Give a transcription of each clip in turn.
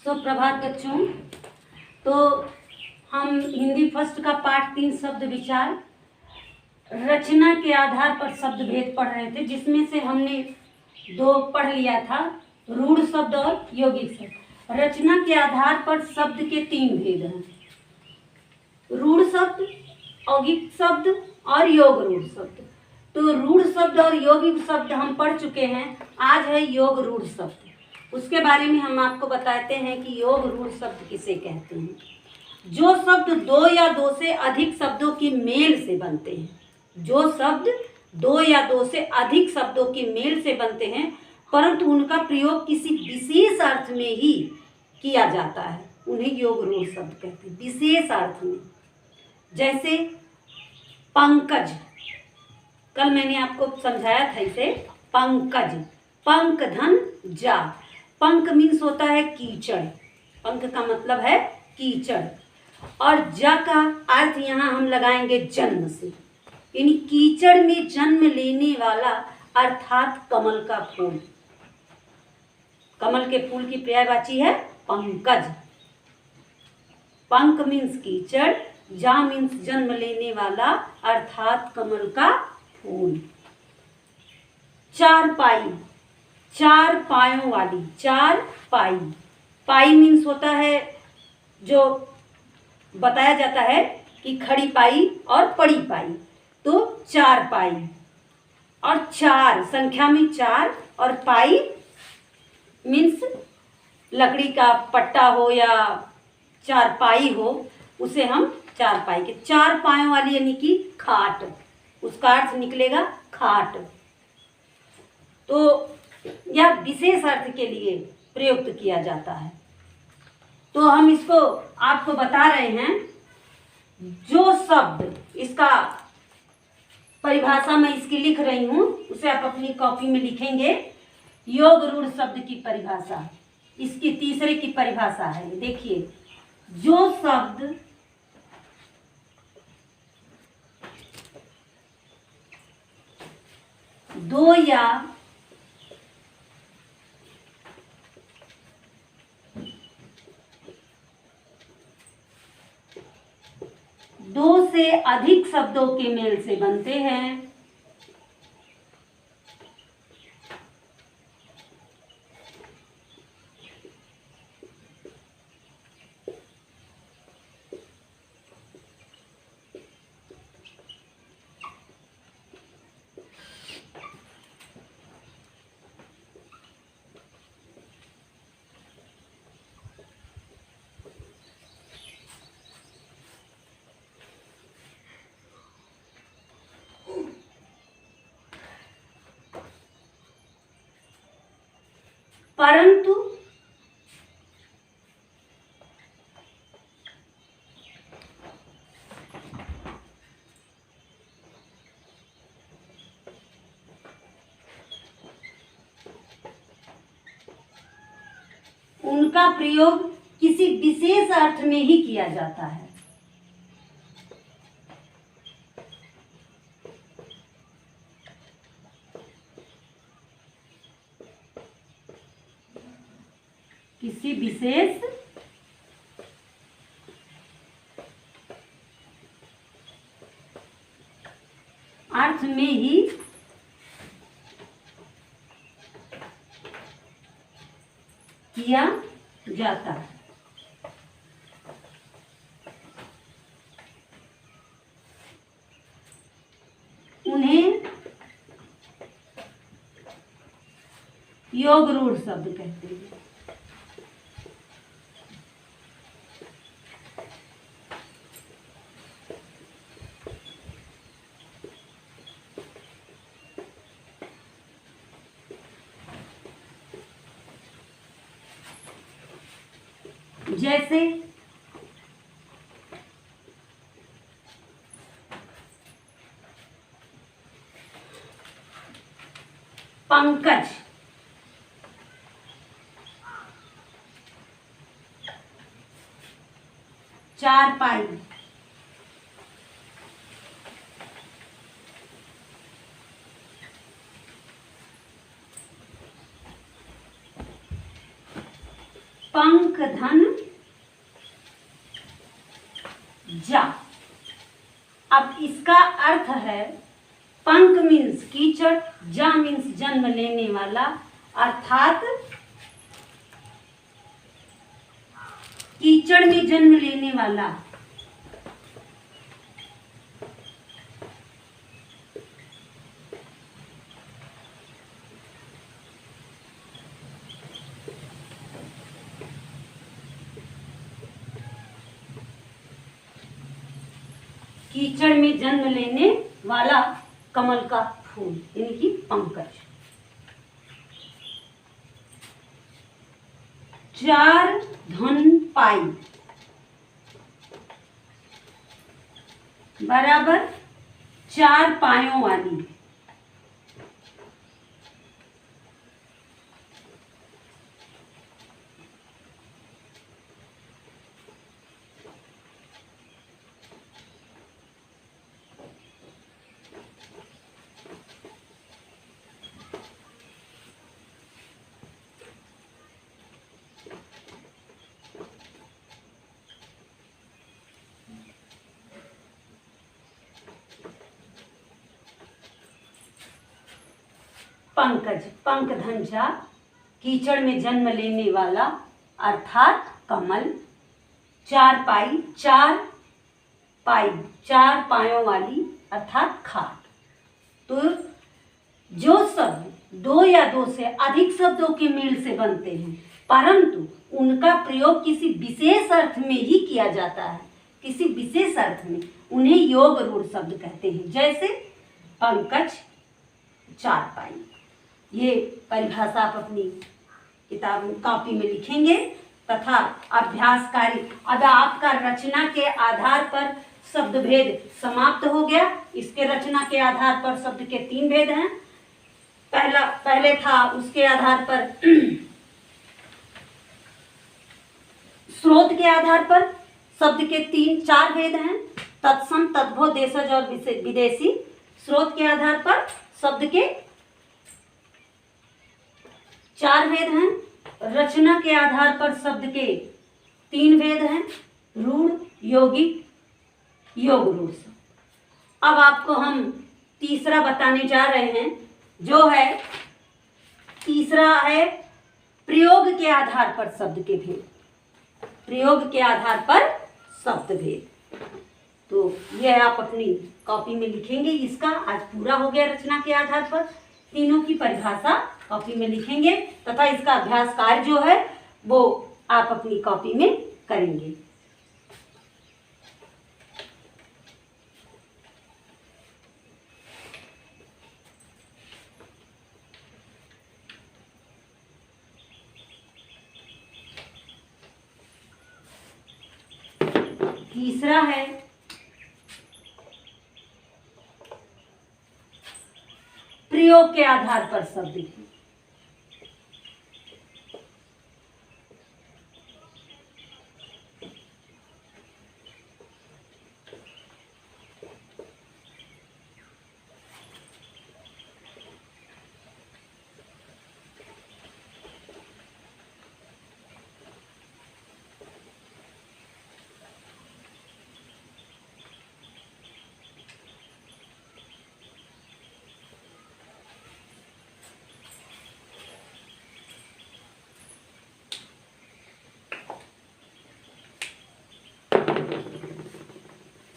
सुप्रभात बच्चों। तो हम हिंदी फर्स्ट का पाठ 3 शब्द विचार रचना के आधार पर शब्द भेद पढ़ रहे थे, जिसमें से हमने 2 पढ़ लिया था, रूढ़ शब्द और यौगिक शब्द। रचना के आधार पर शब्द के 3 भेद हैं, रूढ़ शब्द, यौगिक शब्द और योग रूढ़ शब्द। तो रूढ़ शब्द और यौगिक शब्द हम पढ़ चुके हैं, आज है योग रूढ़ शब्द। उसके बारे में हम आपको बताते हैं कि योग रूढ़ शब्द किसे कहते हैं। जो शब्द 2 या 2 से अधिक शब्दों की मेल से बनते हैं, जो शब्द 2 या 2 से अधिक शब्दों की मेल से बनते हैं, परंतु उनका प्रयोग किसी विशेष अर्थ में ही किया जाता है, उन्हें योग रूढ़ शब्द कहते हैं, विशेष अर्थ में। जैसे पंकज, कल मैंने आपको समझाया था इसे। पंकज, पंक धन जा। पंक मीन्स होता है कीचड़, पंक का मतलब है कीचड़, और जा का अर्थ यहाँ हम लगाएंगे जन्म से, यानी कीचड़ में जन्म लेने वाला, अर्थात कमल का फूल। कमल के फूल की पर्यायवाची है पंकज। पंक मीन्स कीचड़, जा मीन्स जन्म लेने वाला, अर्थात कमल का फूल। चारपाई, 4 पायों वाली, 4 पाई। पाई मीन्स होता है, जो बताया जाता है कि खड़ी पाई और पड़ी पाई, तो 4 पाई। और 4 संख्या में 4, और पाई मीन्स लकड़ी का पट्टा हो या 4 पाई हो, उसे हम 4 पाई के, 4 पायों वाली यानी कि खाट, उसका अर्थ निकलेगा खाट। तो यह विशेष अर्थ के लिए प्रयुक्त किया जाता है। तो हम इसको आपको बता रहे हैं, जो शब्द, इसका परिभाषा मैं इसकी लिख रही हूं, उसे आप अपनी कॉपी में लिखेंगे। योग रूढ़ शब्द की परिभाषा, इसकी तीसरे की परिभाषा है, देखिए। जो शब्द दो या दो से अधिक शब्दों के मेल से बनते हैं, परंतु उनका प्रयोग किसी विशेष अर्थ में ही किया जाता है। किसी विशेष अर्थ में ही किया जाता है। उन्हें योग रूढ़ शब्द कहते हैं। जैसे पंकज, चारपाई, पंक धन जा। अब इसका अर्थ है, पंक मीन्स कीचड़, जा मीन्स जन्म लेने वाला, अर्थात कीचड़ में जन्म लेने वाला। कीचड़ में जन्म लेने वाला कमल का फूल यानी कि पंकज। 4 धन पाई बराबर 4 पायों वाली। पंकज, पंक धन जा, कीचड़ में जन्म लेने वाला अर्थात कमल। 4 पाई, 4 पाई 4 पायों वाली अर्थात खाट। तो जो शब्द 2 या 2 से अधिक शब्दों के मेल से बनते हैं परंतु उनका प्रयोग किसी विशेष अर्थ में ही किया जाता है, किसी विशेष अर्थ में, उन्हें योग रूढ़ शब्द कहते हैं। जैसे पंकज, 4 पाई। ये परिभाषा आप अपनी किताब कॉपी में लिखेंगे तथा अभ्यास कार्य। अब आपका रचना के आधार पर शब्द भेद समाप्त हो गया। इसके रचना के आधार पर शब्द के 3 भेद हैं। पहले था उसके आधार पर स्रोत के आधार पर शब्द के 4 भेद हैं, तत्सम, तद्भव, देशज और विदेशी। स्रोत के आधार पर शब्द के 4 भेद हैं। रचना के आधार पर शब्द के 3 भेद हैं, रूढ़, यौगिक, योग रूढ़। अब आपको हम तीसरा बताने जा रहे हैं, जो है तीसरा है प्रयोग के आधार पर शब्द के भेद। प्रयोग के आधार पर शब्द भेद। तो यह आप अपनी कॉपी में लिखेंगे। इसका आज पूरा हो गया। रचना के आधार पर तीनों की परिभाषा कॉपी में लिखेंगे तथा इसका अभ्यास कार्य जो है वो आप अपनी कॉपी में करेंगे। तीसरा है प्रयोग के आधार पर शब्द।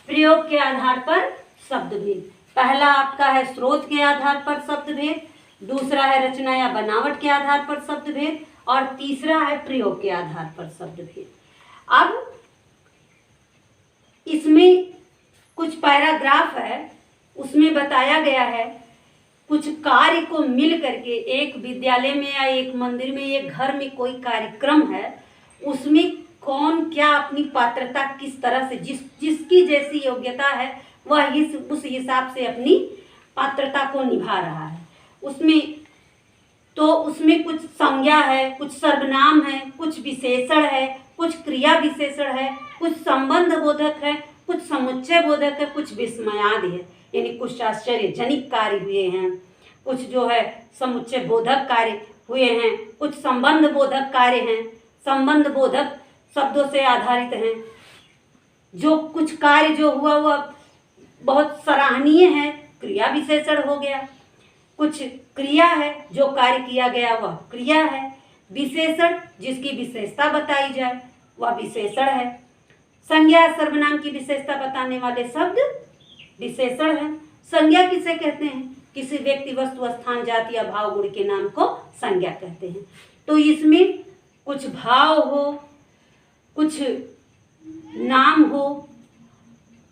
प्रयोग के आधार पर शब्द भेद। पहला आपका है स्रोत के आधार पर शब्द भेद, दूसरा है रचना या बनावट के आधार पर शब्द भेद और तीसरा है प्रयोग के आधार पर शब्द भेद। अब इसमें कुछ पैराग्राफ है, उसमें बताया गया है कुछ कार्य को मिल करके एक विद्यालय में या एक मंदिर में, एक घर में कोई कार्यक्रम है, उसमें कौन क्या अपनी पात्रता किस तरह से जिसकी जैसी योग्यता है वह उस हिसाब से अपनी पात्रता को निभा रहा है। उसमें कुछ संज्ञा है, कुछ सर्वनाम है, कुछ विशेषण है, कुछ क्रिया विशेषण है, कुछ संबंध बोधक है, कुछ समुच्चय बोधक है, कुछ विस्मयाद है, यानी कुछ आश्चर्यजनक कार्य हुए हैं, कुछ जो है समुच्चय बोधक कार्य हुए हैं, कुछ संबंध बोधक कार्य हैं, संबंध बोधक शब्दों से आधारित हैं। जो कुछ कार्य जो हुआ वह बहुत सराहनीय है, क्रिया विशेषण हो गया। कुछ क्रिया है, जो कार्य किया गया वह क्रिया है। विशेषण जिसकी विशेषता बताई जाए वह विशेषण है। संज्ञा सर्वनाम की विशेषता बताने वाले शब्द विशेषण है। संज्ञा किसे कहते हैं? किसी व्यक्ति, वस्तु, स्थान, जाति या भाव गुण के नाम को संज्ञा कहते हैं। तो इसमें कुछ भाव हो, कुछ नाम हो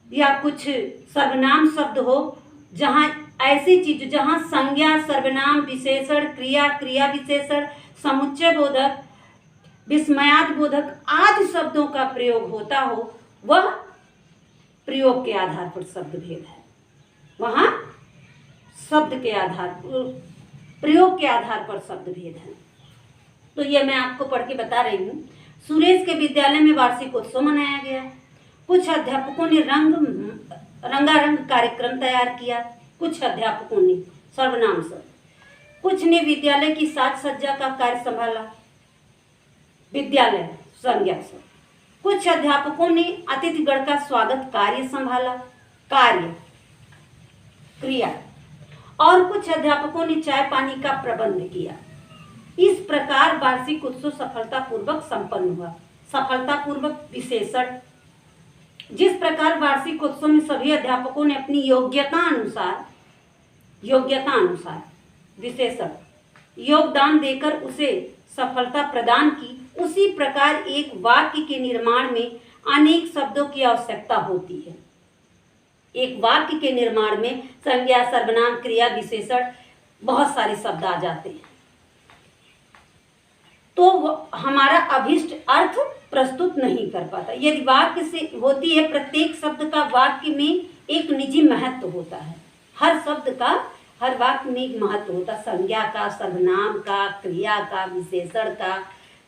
या कुछ सर्वनाम शब्द हो, जहाँ ऐसी चीज जहाँ संज्ञा, सर्वनाम, विशेषण, क्रिया, क्रिया विशेषण, समुच्चय बोधक, विस्मयाद बोधक आदि शब्दों का प्रयोग होता हो, वह प्रयोग के आधार पर शब्द भेद है। वहाँ शब्द के आधार, प्रयोग के आधार पर शब्द भेद है। तो ये मैं आपको पढ़ के बता रही हूँ। सुरेश के विद्यालय में वार्षिक उत्सव मनाया गया। कुछ अध्यापकों ने रंगारंग कार्यक्रम तैयार किया। कुछ अध्यापकों ने सर्वनाम शब्द, कुछ ने विद्यालय की साज सज्जा का कार्य संभाला, विद्यालय संज्ञा शब्द। कुछ अध्यापकों ने अतिथिगण का स्वागत कार्य संभाला, कार्य क्रिया। और कुछ अध्यापकों ने चाय पानी का प्रबंध किया। इस प्रकार वार्षिक उत्सव सफलतापूर्वक संपन्न हुआ। सफलतापूर्वक विशेषण, जिस प्रकार वार्षिक उत्सव में सभी अध्यापकों ने अपनी योग्यता अनुसार विशेषण योगदान देकर उसे सफलता प्रदान की, उसी प्रकार एक वाक्य के निर्माण में अनेक शब्दों की आवश्यकता होती है। एक वाक्य के निर्माण में संज्ञा, सर्वनाम, क्रिया, विशेषण बहुत सारे शब्द आ जाते हैं, तो हमारा अभिष्ट अर्थ प्रस्तुत नहीं कर पाता। यदि वाक्य से होती है, प्रत्येक शब्द का वाक्य में एक निजी महत्व होता है। हर शब्द का, हर वाक्य में एक महत्व होता है। संज्ञा का, सर्वनाम का, क्रिया का, विशेषण का,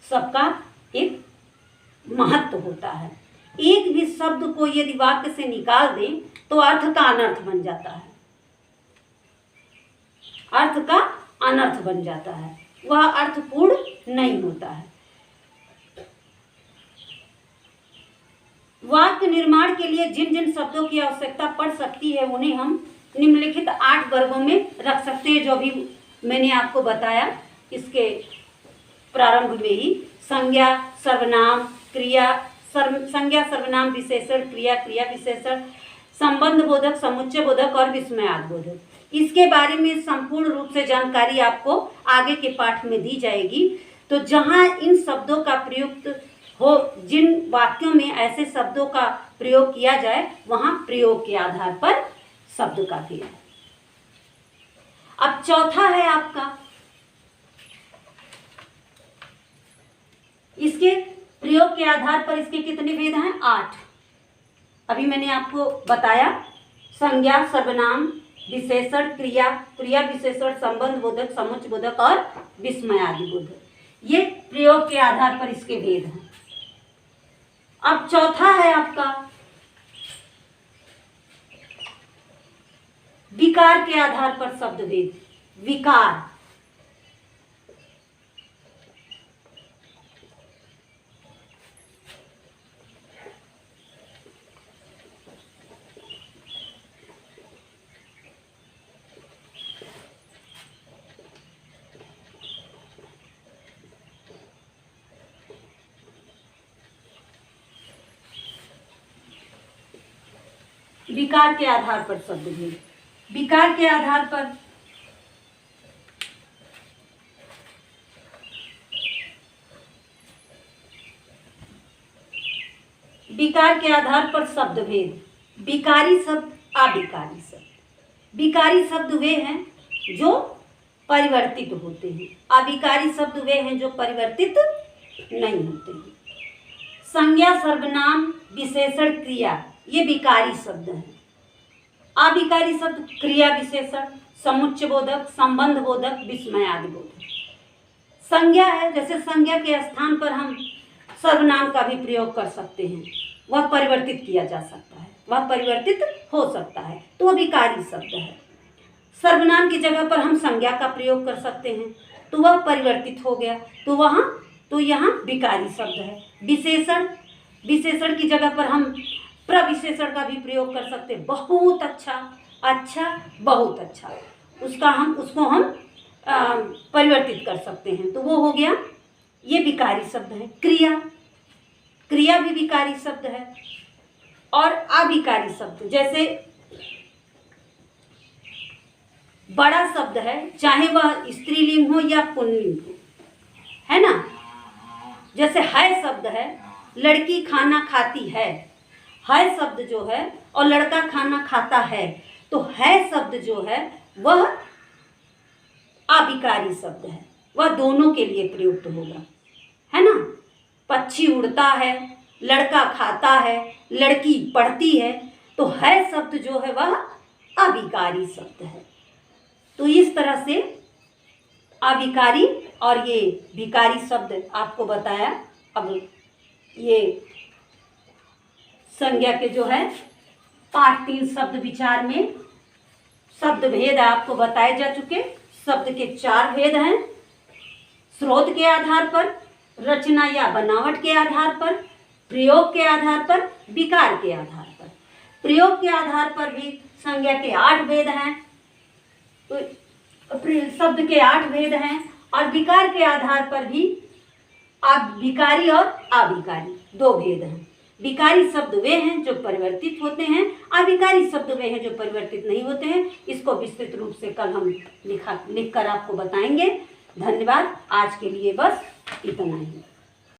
सबका एक महत्व होता है। एक भी शब्द को यदि वाक्य से निकाल दें तो अर्थ का अनर्थ बन जाता है, अर्थ का अनर्थ बन जाता है, वह अर्थपूर्ण नहीं होता है। वाक्य निर्माण के लिए जिन जिन शब्दों की आवश्यकता पड़ सकती है उन्हें हम निम्नलिखित 8 वर्गों में रख सकते हैं, जो भी मैंने आपको बताया इसके प्रारंभ में ही। संज्ञा, सर्वनाम, क्रिया, संज्ञा, सर्वनाम, विशेषण, क्रिया, क्रिया विशेषण, संबंध बोधक, समुच्चय बोधक और विस्मयाद बोधक। इसके बारे में संपूर्ण रूप से जानकारी आपको आगे के पाठ में दी जाएगी। तो जहाँ इन शब्दों का प्रयुक्त हो, जिन वाक्यों में ऐसे शब्दों का प्रयोग किया जाए, वहाँ प्रयोग के आधार पर शब्द का भेद है। अब चौथा है आपका, इसके प्रयोग के आधार पर इसके कितने भेद हैं? 8। अभी मैंने आपको बताया, संज्ञा, सर्वनाम, विशेषण, क्रिया, क्रिया विशेषण, संबंध बोधक, समुच्चय बोधक और विस्मयादि बोधक। ये प्रयोग के आधार पर इसके भेद हैं। अब चौथा है आपका विकार के आधार पर शब्द भेद। विकार, विकार के आधार पर शब्द भेद। विकार के आधार पर विकार के आधार पर शब्द भेद। विकारी शब्द, अविकारी शब्द। विकारी शब्द वे हैं जो परिवर्तित होते हैं, अविकारी शब्द वे हैं जो परिवर्तित नहीं होते हैं। संज्ञा, सर्वनाम, विशेषण, क्रिया, ये विकारी शब्द हैं। अविकारी शब्द क्रिया विशेषण, समुच्चय बोधक, संबंध बोधक, विस्मयादि बोधक। संज्ञा है, जैसे संज्ञा के स्थान पर हम सर्वनाम का भी प्रयोग कर सकते हैं, वह परिवर्तित किया जा सकता है, वह परिवर्तित हो सकता है, तो वह विकारी शब्द है। सर्वनाम की जगह पर हम संज्ञा का प्रयोग कर सकते हैं, तो वह परिवर्तित हो गया, तो वहाँ तो यहाँ विकारी शब्द है। विशेषण, विशेषण की जगह पर हम प्रविशेषण का भी प्रयोग कर सकते हैं। बहुत अच्छा, अच्छा, बहुत अच्छा, उसको हम परिवर्तित कर सकते हैं। तो वो हो गया, ये विकारी शब्द है। क्रिया, क्रिया भी विकारी शब्द है। और अविकारी शब्द, जैसे बड़ा शब्द है, चाहे वह स्त्रीलिंग हो या पुल्लिंग हो, है ना। जैसे है शब्द है, लड़की खाना खाती है शब्द जो है, और लड़का खाना खाता है, तो है शब्द जो है वह अविकारी शब्द है, वह दोनों के लिए प्रयुक्त होगा, है ना। पक्षी उड़ता है, लड़का खाता है, लड़की पढ़ती है, तो है शब्द जो है वह अविकारी शब्द है। तो इस तरह से अविकारी और ये विकारी शब्द आपको बताया। अब ये संज्ञा के जो है पाठ 3 शब्द विचार में शब्द भेद आपको बताए जा चुके। शब्द के 4 भेद हैं, स्रोत के आधार पर, रचना या बनावट के आधार पर, प्रयोग के आधार पर, विकार के आधार पर। प्रयोग के आधार पर भी संज्ञा के 8 भेद हैं, तो शब्द के 8 भेद हैं, और विकार के आधार पर भी विकारी और अविकारी 2 भेद हैं। विकारी शब्द वे हैं जो परिवर्तित होते हैं, अविकारी शब्द वे हैं जो परिवर्तित नहीं होते हैं। इसको विस्तृत रूप से कल हम लिखकर आपको बताएंगे। धन्यवाद। आज के लिए बस इतना ही।